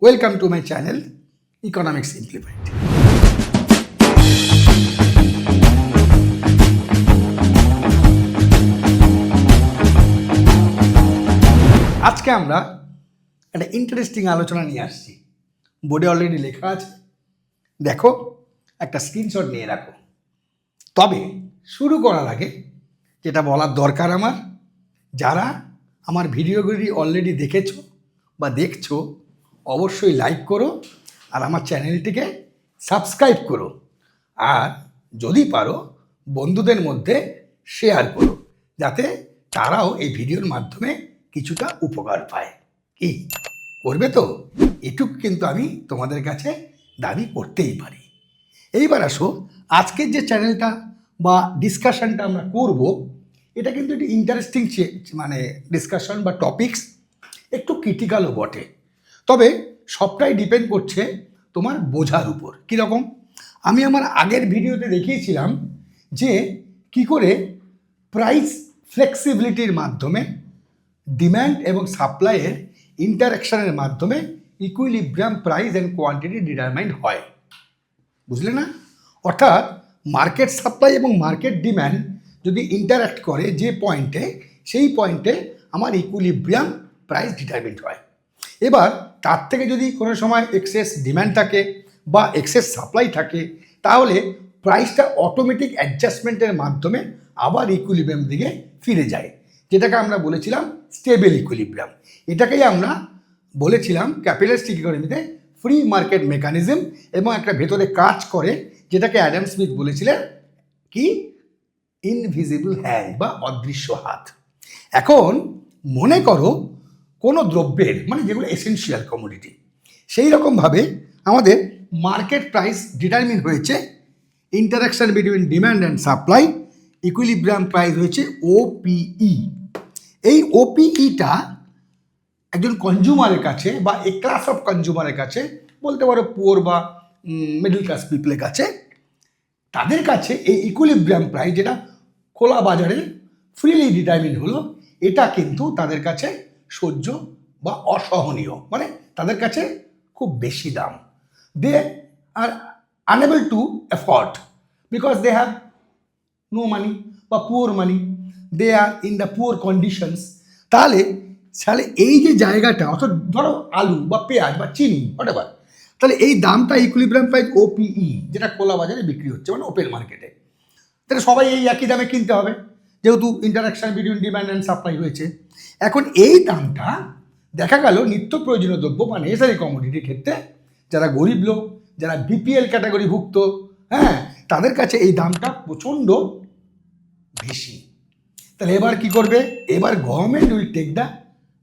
Welcome to my channel, Economics Simplified. আজকে আমরা একটা ইন্টারেস্টিং আলোচনা নিয়ে আসছি। বোর্ডে অলরেডি লেখা আছে, দেখো, একটা স্ক্রিনশট নিয়ে রাখো। তবে শুরু করার আগে যেটা বলার দরকার আমার, যারা আমার ভিডিওগুলি অলরেডি দেখেছো বা দেখছো অবশ্যই লাইক করো আর আমার চ্যানেলটিকে সাবস্ক্রাইব করো, আর যদি পারো বন্ধুদের মধ্যে শেয়ার করো, যাতে তারাও এই ভিডিওর মাধ্যমে কিছুটা উপকার পায়। কি করবে তো? এটুকু কিন্তু আমি তোমাদের কাছে দাবি করতেই পারি। এইবার আসো, আজকের যে চ্যানেলটা বা ডিসকাশনটা আমরা করব, এটা কিন্তু একটু ইন্টারেস্টিং ডিসকাশন বা টপিকস, একটু ক্রিটিক্যালও বটে। তবে সবটাই ডিপেন্ড করছে তোমার বোঝার উপর। কীরকম? আমি আমার আগের ভিডিওতে দেখিয়েছিলাম যে কি করে প্রাইস ফ্লেক্সিবিলিটির মাধ্যমে ডিম্যান্ড এবং সাপ্লাইয়ের ইন্টারাকশনের মাধ্যমে equilibrium price and quantity determined হয়। বুঝলে না? অর্থাৎ মার্কেট সাপ্লাই এবং মার্কেট ডিম্যান্ড যদি ইন্টারাক্ট করে যে পয়েন্টে, সেই পয়েন্টে আমার ইকুইলিব্রিয়াম প্রাইস ডিটারমাইন্ড হয়। এবার তার থেকে যদি কোনো সময় এক্সেস ডিম্যান্ড থাকে বা এক্সেস সাপ্লাই থাকে, তাহলে প্রাইসটা অটোমেটিক অ্যাডজাস্টমেন্টের মাধ্যমে আবার ইকুইলিব্রিয়াম দিকে ফিরে যায়, যেটাকে আমরা বলেছিলাম স্টেবল ইকুইলিব্রিয়াম। এটাকেই আমরা বলেছিলাম ক্যাপিটালিস্টিক ইকোনমিতে ফ্রি মার্কেট মেকানিজম, এবং একটা ভেতরে কাজ করে যেটাকে অ্যাডাম স্মিথ বলেছিলেন কি ইনভিজিবল হ্যান্ড বা অদৃশ্য হাত। এখন মনে করো কোনো দ্রব্যের, যেগুলো এসেনশিয়াল কমোডিটি, সেই রকমভাবে আমাদের মার্কেট প্রাইস ডিটারমিন হয়েছে interaction between demand and supply, equilibrium price হয়েছে ওপিই। এই ওপিইটা একজন কনজিউমারের কাছে বা এ ক্লাস অফ কনজিউমারের কাছে, বলতে পারো পুয়ার বা মিডল ক্লাস পিপলের কাছে, তাদের কাছে এই ইকুইলিব্রিয়াম প্রাইস, যেটা খোলা বাজারে ফ্রিলি ডিটারমিন হলো, এটা কিন্তু তাদের কাছে সহ্য বা অসহনীয়, তাদের কাছে খুব বেশি দাম। They are unable to afford because they have no money বা poor money, they are in the poor conditions. তাহলে এই যে জায়গাটা, অর্থাৎ ধরো আলু বা পেঁয়াজ বা চিনি হোয়াটএভার, তাহলে এই দামটা ইকুইলিব্রিয়াম প্রাইস ওপিই, যেটা খোলা বাজারে বিক্রি হচ্ছে, ওপেন মার্কেটে, তাহলে সবাই এই একই দামে কিনতে হবে, যেহেতু interaction between demand and supply হয়েছে। এখন এই দামটা দেখা গেল নিত্য প্রয়োজনীয় দ্রব্য বা নেসেসারি কমোডিটির ক্ষেত্রে যারা গরিব লোক, যারা বিপিএল ক্যাটাগরিভুক্ত, তাদের কাছে এই দামটা প্রচণ্ড বেশি। তাহলে এবার কি করবে? এবার government will take the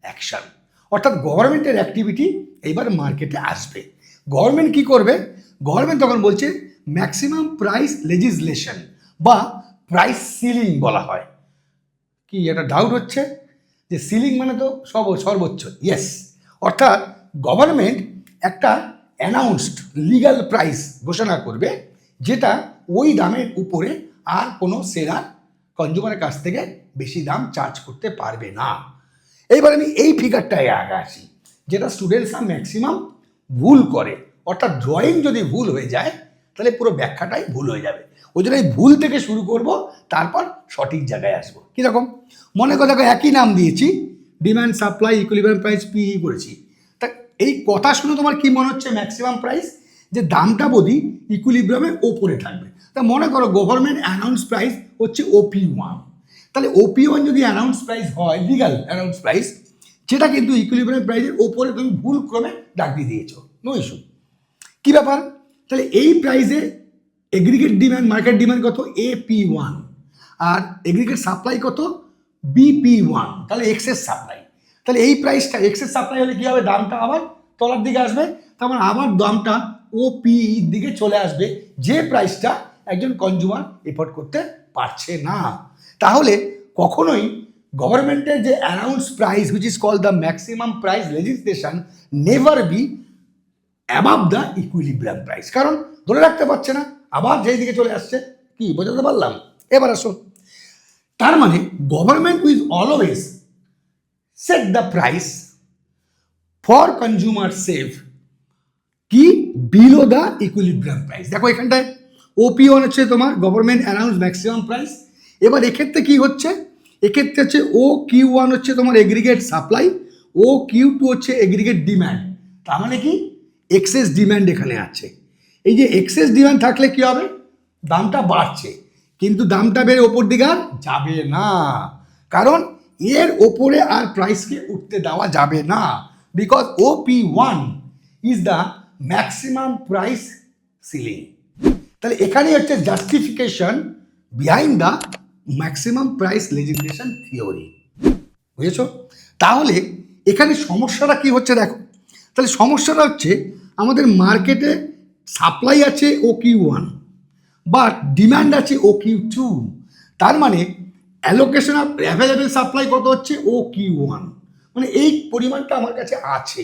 action, অর্থাৎ গভর্নমেন্টের অ্যাক্টিভিটি এইবার মার্কেটে আসবে। গভর্নমেন্ট কি করবে? গভর্নমেন্ট তখন বলছে ম্যাক্সিমাম প্রাইস লেজিসলেশন বা প্রাইস সিলিং বলা হয়। কি একটা ডাউট হচ্ছে যে সিলিং মানে তো সর্বোচ্চ? ইয়েস, অর্থাৎ গভর্নমেন্ট একটা অ্যানাউন্সড লিগ্যাল প্রাইস ঘোষণা করবে, যেটা ওই দামের উপরে আর কোনো সেলার কনজিউমারের কাছ থেকে বেশি দাম চার্জ করতে পারবে না। এইবার আমি এই ফিগারটায় আগে আসি, যেটা স্টুডেন্টসরা ম্যাক্সিমাম ভুল করে। অর্থাৎ ড্রয়িং যদি ভুল হয়ে যায়, তাহলে পুরো ব্যাখ্যাটাই ভুল হয়ে যাবে। ওই জন্য এই ভুল থেকে শুরু করব, তারপর সঠিক জায়গায় আসবো। কীরকম? মনে করে দেখো, একই নাম দিয়েছি, ডিম্যান্ড সাপ্লাই ইকুইলিব্রিয়াম প্রাইস পিই করেছি। তা এই কথা শুনে তোমার কি মনে হচ্ছে? ম্যাক্সিমাম প্রাইস, যে দামটা বোধি ইকুইলিব্রিয়ামের ওপরে থাকবে। তা মনে করো গভর্নমেন্ট অ্যানাউন্স প্রাইস হচ্ছে OP1, তাহলে OP1 যদি অ্যানাউন্স প্রাইস হয়, লিগাল অ্যানাউন্স প্রাইস, যেটা কিন্তু ইকুইলিব্রিয়াম প্রাইসের ওপরে তুমি ভুল ক্রমে ডাক দিয়ে দিয়েছো, নো ইস্যু। কী ব্যাপার? তাহলে এই প্রাইসে এগ্রিগেট ডিম্যান্ড, মার্কেট ডিম্যান্ড কত? AP1, আর এগ্রিগেট সাপ্লাই কত? BP1, তাহলে এক্সেস সাপ্লাই। তাহলে এই প্রাইসটা এক্সেস সাপ্লাই হলে কী হবে? দামটা আবার তলার দিকে আসবে, তারপর আবার দামটা OPEর দিকে চলে আসবে, যে প্রাইসটা একজন কনজিউমার এফোর্ড করতে পারছে না। তাহলে কখনোই গভর্নমেন্টের যে announce price, which is called the maximum price legislation, never be above the equilibrium price, কারণ ধরে রাখতে পারছে না, আবার যেই দিকে চলে আসছে। কি বোঝাতে পারলাম? এবার আসো, তার মানে government will always set the price for consumer safe কি বিলো দ্য ইকুইলিব্রিয়াম প্রাইস। দেখো এখানটায় OP1 হচ্ছে তোমার গভর্নমেন্ট অ্যানাউন্স ম্যাক্সিমাম প্রাইস। এবার এক্ষেত্রে কি হচ্ছে, এক্ষেত্রে হচ্ছে OQ1 হচ্ছে তোমার এগ্রিগেট সাপ্লাই, OQ2 হচ্ছে এগ্রিগেট ডিম্যান্ড। তার মানে কি এক্সেস ডিম্যান্ড এখানে আছে। এই যে এক্সেস ডিম্যান্ড থাকলে কি হবে, দামটা বাড়ছে, কিন্তু দামটা বেড়ে ওপর দিকে আর যাবে না, কারণ এর ওপরে আর প্রাইসকে উঠতে দেওয়া যাবে না, because OP1 is the maximum price ceiling. তাহলে এখানে হচ্ছে justification behind the maximum price legislation theory, বুঝেছো? তাহলে এখানে সমস্যাটা কি হচ্ছে দেখো, তাহলে সমস্যাটা হচ্ছে আমাদের মার্কেটে সাপ্লাই আছে OQ1 বাট ডিমান্ড আছে OQ2, তার মানে অ্যালোকেশন অফ অ্যাভেলেবেল সাপ্লাই কত হচ্ছে OQ1, মানে এই পরিমাণটা আমার কাছে আছে,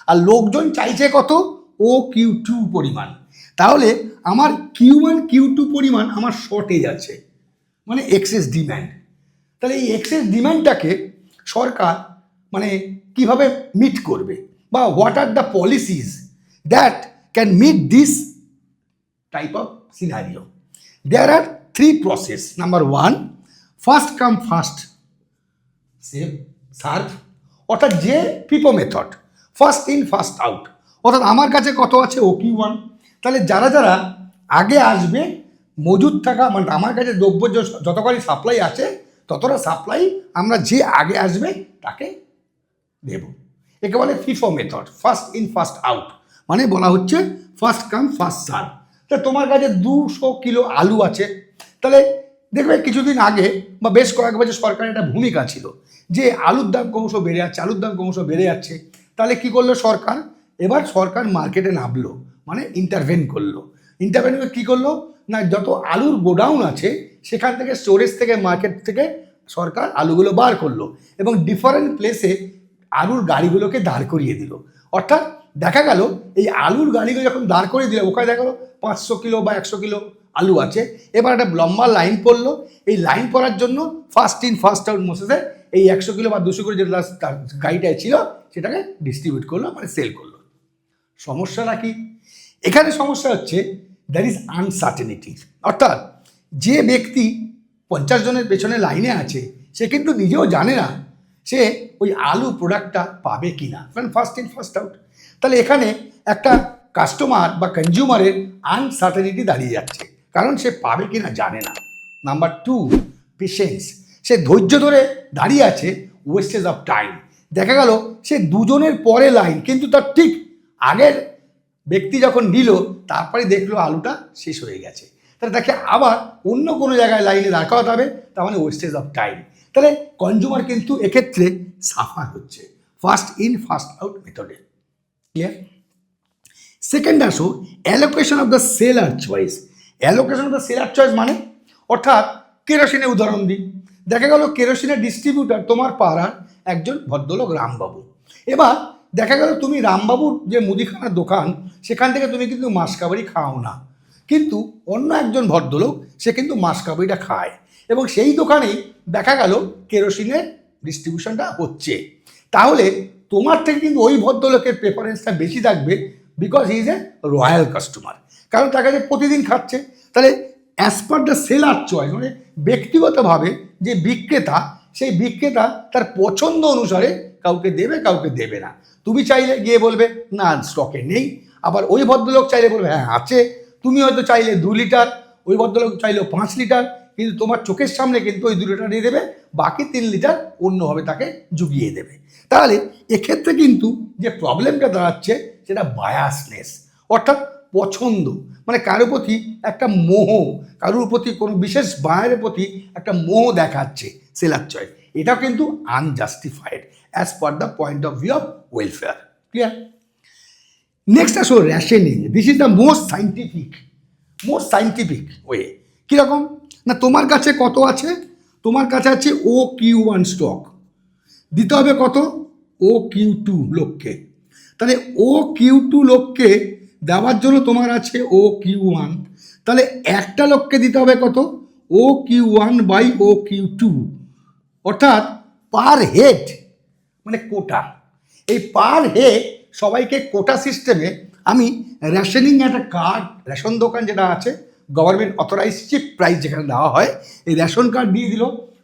আর লোকজন চাইছে কত OQ2 পরিমাণ। তাহলে আমার Q1 Q2 পরিমাণ আমার শর্টেজ আছে, মানে এক্সেস ডিম্যান্ড। তাহলে এই এক্সেস ডিম্যান্ডটাকে সরকার মানে কিভাবে মিট করবে, বা what are the policies that can meet this type of scenario? There are 3 process. Number 1, first come first serve, অর্থাৎ যে FIFO method, first in first out. অর্থাৎ আমার কাছে কত আছে OQ1, তাহলে যারা যারা আগে আসবে মজুদ থাকা, মানে আমার কাছে দ্রব্য যতখানি সাপ্লাই আছে ততটা সাপ্লাই আমরা যে আগে আসবে তাকে দেব। একে বলে FIFO method, first in first out, মানে বলা হচ্ছে ফার্স্ট কাম ফার্স্ট সার্ভ। তা তোমার কাছে 200 কিলো আলু আছে, তাহলে দেখবে কিছুদিন আগে বা বেশ কয়েক বছর সরকারের একটা ভূমিকা ছিল যে আলুর দাম ক্রমশ বেড়ে যাচ্ছে, আলুর দাম ক্রমশ বেড়ে যাচ্ছে। তাহলে কি করলো সরকার, এবার সরকার মার্কেটে নামলো, মানে ইন্টারভেন করলো। ইন্টারভেন করে কী করলো না, যত আলুর গোডাউন আছে সেখান থেকে স্টোরেজ থেকে মার্কেট থেকে সরকার আলুগুলো বার করলো এবং ডিফারেন্ট প্লেসে আলুর গাড়িগুলোকে দাঁড় করিয়ে দিল। অর্থাৎ দেখা গেল এই আলুর গাড়িগুলো যখন দাঁড় করিয়ে দিল, ওখানে দেখা গেলো 500 কিলো বা 100 কিলো আলু আছে, এবার একটা লম্বা লাইন পড়লো। এই লাইন পড়ার জন্য ফার্স্ট ইন ফার্স্ট আউট মোসেসে এই 100 কিলো বা 200 কিলো যেটা গাড়িটায় ছিল সেটাকে ডিস্ট্রিবিউট করলো, মানে সেল করলো। সমস্যাটা কি এখানে? সমস্যা হচ্ছে দ্যার ইজ আনসার্টেনিটি, অর্থাৎ যে ব্যক্তি 50 জনের পেছনে লাইনে আছে সে কিন্তু নিজেও জানে না সে ওই আলু প্রোডাক্টটা পাবে কি না, কারণ ফার্স্ট ইন ফার্স্ট আউট। তাহলে এখানে একটা কাস্টমার বা কনজিউমারের আনসার্টেনিটি দাঁড়িয়ে যাচ্ছে, কারণ সে পাবে কি না জানে না। নাম্বার 2, পেশেন্স, সে ধৈর্য ধরে দাঁড়িয়ে আছে, ওয়েস্টেজ অফ টাইম। দেখা গেল সে দুজনের পরে লাইন, কিন্তু তার ঠিক আগের ব্যক্তি যখন নিল তারপরে দেখলো আলুটা শেষ হয়ে গেছে, তাহলে তাকে আবার অন্য কোনো জায়গায় লাইনে দাঁড় করাতে হবে, তার মানে ওয়েস্টেজ অফ টাইম। তাহলে কনজিউমার কিন্তু এক্ষেত্রে সাফার হচ্ছে ফার্স্ট ইন ফার্স্ট আউট মেথডে। ক্লিয়ার? সেকেন্ড আসো allocation of the seller choice. Allocation of the seller choice মানে, অর্থাৎ কেরোসিনের উদাহরণ দিই। দেখা গেল কেরোসিনের ডিস্ট্রিবিউটার তোমার পাড়ার একজন ভদ্রলোক রামবাবু। এবার দেখা গেল তুমি রামবাবুর যে মুদিখানার দোকান সেখান থেকে তুমি কিন্তু মাসকাবারি খাও না, কিন্তু অন্য একজন ভদ্রলোক সে কিন্তু মাসকাবারিটা খায়, এবং সেই দোকানেই দেখা গেল কেরোসিনের ডিস্ট্রিবিউশনটা হচ্ছে। তাহলে তোমার থেকে কিন্তু ওই ভদ্রলোকের প্রেফারেন্সটা বেশি থাকবে, because he is a royal customer, কারণ তার কাছে প্রতিদিন খাচ্ছে। তাহলে as per the seller choice, মানে ব্যক্তিগতভাবে যে বিক্রেতা, সেই বিক্রেতা তার পছন্দ অনুসারে কাউকে দেবে কাউকে দেবে না। তুমি চাইলে গিয়ে বলবে না স্টকে নেই, আবার ওই ভদ্রলোক চাইলে বলবে হ্যাঁ আছে। তুমি হয়তো চাইলে 2 লিটার, ওই ভদ্রলোক চাইলে 5 লিটার, কিন্তু তোমার চোখের সামনে কিন্তু ওই 2 লিটার দিয়ে দেবে, বাকি 3 লিটার অন্যভাবে তাকে জুগিয়ে দেবে। তাহলে এক্ষেত্রে কিন্তু যে প্রবলেমটা দাঁড়াচ্ছে সেটা বায়াসনেস, অর্থাৎ পছন্দ, মানে কারোর প্রতি একটা মোহ, কারোর প্রতি কোনো বিশেষ বায়ারের প্রতি একটা মোহ দেখাচ্ছে সেলার চয়েস। এটাও কিন্তু unjustified as per the point of view of welfare. Clear? Next আসো rationing. This is the most scientific way. কীরকম না, তোমার কাছে কত আছে, তোমার কাছে আছে OQ1 স্টক, দিতে হবে কত OQ2 লোককে। তাহলে OQ2 লোককে দেওয়ার জন্য তোমার আছে OQ1, তাহলে একটা লোককে দিতে হবে কত OQ1 বাই OQ2, অর্থাৎ পার হেড মানে কোটা। এই পার হেড সবাইকে কোটা সিস্টেমে আমি রেশনিং একটা কার্ড, রেশন দোকান যেটা আছে গভর্নমেন্ট অথরাইজ চিপ প্রাইস যেখানে দেওয়া হয়, এই রেশন কার্ড দিয়ে দিল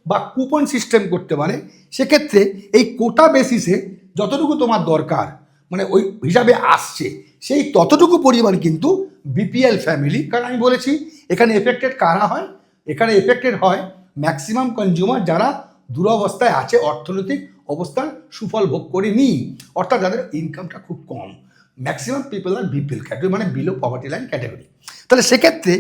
বা কুপন সিস্টেম করতে পারে। সেক্ষেত্রে এই কোটা বেসিসে যতটুকু তোমার দরকার মানে ওই হিসাবে আসছে, সেই ততটুকু পরিমাণ কিন্তু বিপিএল ফ্যামিলি, কারণ আমি বলেছি এখানে এফেক্টেড কারা হয়, এখানে এফেক্টেড হয় ম্যাক্সিমাম কনজিউমার যারা দুরবস্থায় আছে, অর্থনৈতিক অবস্থার সুফল ভোগ করেনি, অর্থাৎ যাদের ইনকামটা খুব কম। ম্যাক্সিমাম পিপল আর বিপিএল ক্যাটাগরি মানে বিলো পভার্টি লাইন ক্যাটাগরি। তাহলে সেক্ষেত্রে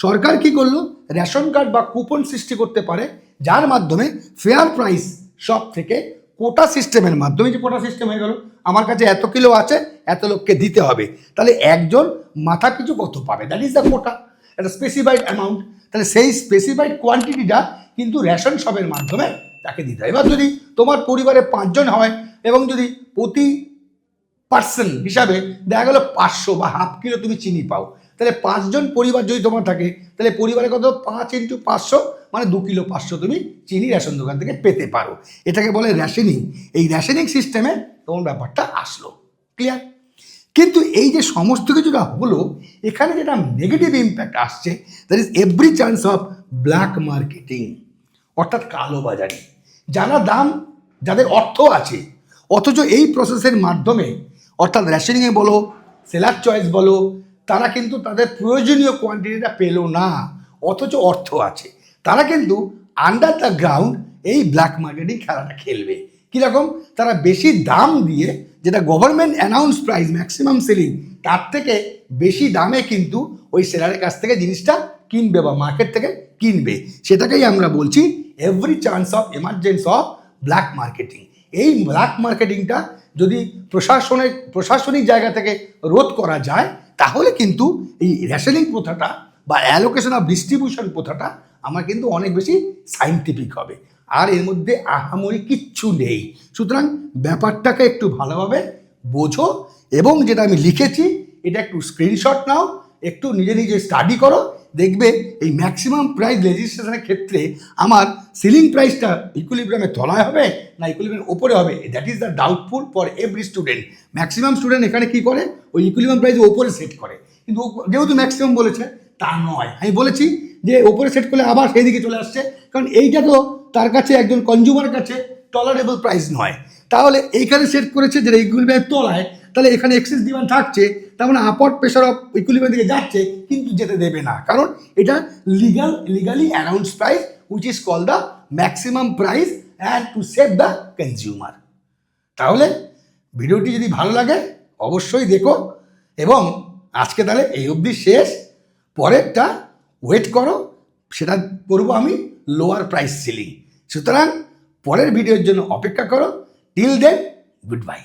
সরকার কি করলো, রেশন কার্ড বা কুপন সৃষ্টি করতে পারে, যার মাধ্যমে ফেয়ার প্রাইস শপ থেকে কোটা সিস্টেমের মাধ্যমে, যে কোটা সিস্টেম হয়ে গেল আমার কাছে এত কিলো আছে এত লোককে দিতে হবে, তাহলে একজন মাথা কিছু কত পাবে, দ্যাট ইজ দ্য কোটা, একটা স্পেসিফাইড অ্যামাউন্ট। তাহলে সেই স্পেসিফাইড কোয়ান্টিটিটা কিন্তু রেশন শপের মাধ্যমে তাকে দিতে হয়। এবার যদি তোমার পরিবারে 5 জন হয় এবং যদি প্রতি পার্সন হিসাবে দেখা গেলো 500 বা হাফ কিলো তুমি চিনি পাও, তাহলে 5 জন পরিবার যদি তোমার থাকে, তাহলে পরিবারে কত, 5 × 500 মানে 2 কিলো 500 তুমি চিনি রেশন দোকান থেকে পেতে পারো। এটাকে বলে রেশনিং। এই রেশনিং সিস্টেমে তোমার ব্যাপারটা আসলো, ক্লিয়ার? কিন্তু এই যে সমস্ত কিছুটা হলো, এখানে যেটা নেগেটিভ ইম্প্যাক্ট আসছে, that is every chance of black marketing, অর্থাৎ কালোবাজারি। যারা যাদের অর্থ আছে অথচ এই প্রসেসের মাধ্যমে, অর্থাৎ রেশনিংয়ে বলো সেলার চয়েস বলো, তারা কিন্তু তাদের প্রয়োজনীয় কোয়ান্টিটিটা পেল না, অথচ অর্থ আছে, তারা কিন্তু আন্ডার দ্য গ্রাউন্ড এই ব্ল্যাক মার্কেটিং খেলাটা খেলবে। কীরকম, তারা বেশি দাম দিয়ে, যেটা government announce price maximum selling, তার থেকে বেশি দামে কিন্তু ওই সেলারের কাছ থেকে জিনিসটা কিনবে বা মার্কেট থেকে কিনবে। সেটাকেই আমরা বলছি every chance of emergence of black marketing. এই ব্ল্যাক মার্কেটিংটা যদি প্রশাসনিক জায়গা থেকে রোধ করা যায়, তাহলে কিন্তু এই রেশনিং প্রথাটা বা অ্যালোকেশন অফ ডিস্ট্রিবিউশন প্রথাটা আমার কিন্তু অনেক বেশি সাইন্টিফিক হবে, আর এর মধ্যে আহামরি কিচ্ছু নেই। সুতরাং ব্যাপারটাকে একটু ভালোভাবে বোঝো, এবং যেটা আমি লিখেছি এটা একটু স্ক্রিনশট নাও, একটু নিজে নিজে স্টাডি করো, দেখবে এই ম্যাক্সিমাম প্রাইস রেজিস্ট্রেশনের ক্ষেত্রে আমার সিলিং প্রাইসটা ইকুইলিব্রিয়ামের তলায় হবে না ইকুইলিব্রিয়ামের ওপরে হবে, that is the doubtful for every student. Maximum student এখানে কি করে, ওই ইকুইলিব্রিয়াম প্রাইসের ওপরে সেট করে, কিন্তু যেহেতু ম্যাক্সিমাম বলেছে তা নয়। আমি বলেছি যে ওপরে সেট করলে আবার সেই দিকে চলে আসছে, কারণ এইটা তো তার কাছে একজন কনজিউমারের কাছে টলারেবল প্রাইস নয়। তাহলে এইখানে সেট করেছে যেটা ইকুইলিব্রিয়ামের তলায়, তাহলে এখানে এক্সেস ডিমান্ড থাকছে, তার মানে আপওয়ার্ড প্রেশার অফ ইকুইলিব্রিয়াম দিকে যাচ্ছে, কিন্তু যেতে দেবে না, কারণ এটা legally announce price which is call the maximum price and to save the consumer. তাহলে ভিডিওটি যদি ভালো লাগে অবশ্যই দেখো, এবং আজকে তাহলে এই অবধি শেষ, পরেরটা ওয়েট করো, সেটা করবো আমি লোয়ার প্রাইস সিলিং। সুতরাং পরের ভিডিওর জন্য অপেক্ষা করো। Till then, good by.